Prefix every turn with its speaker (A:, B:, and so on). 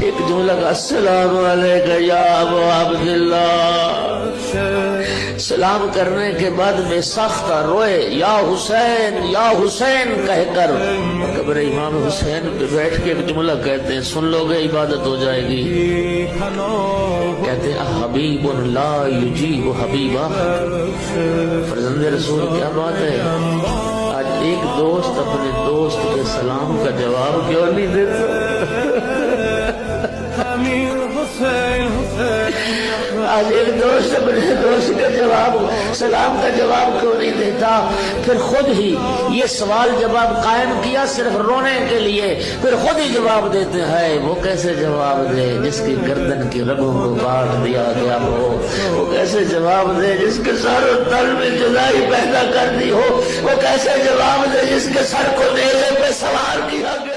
A: ایک جملہ کا السلام علیکم یا ابو عبداللہ، سلام کرنے کے بعد میں ساختہ روئے یا حسین کہہ کر قبر امام حسین پہ بیٹھ کے ایک جملہ کہتے ہیں، سن لو گے عبادت ہو جائے گی. کہتے ہیں حبیب لا یجیب حبیبہ. فرزند رسول کیا بات ہے، آج ایک دوست اپنے دوست کے سلام کا جواب کیوں نہیں دیتا؟ آج ایک دوست اپنے دوست کا جواب، سلام کا جواب کیوں نہیں دیتا؟ پھر خود ہی یہ سوال جواب قائم کیا صرف رونے کے لیے، پھر خود ہی جواب دیتے ہیں. وہ کیسے جواب دے جس کی گردن کی رگوں کو کاٹ دیا گیا ہو؟ وہ کیسے جواب دے جس کے سر و تل میں جدائی پیدا کر دی ہو؟ وہ کیسے جواب دے جس کے سر کو نیزے پہ سوار کیا گیا؟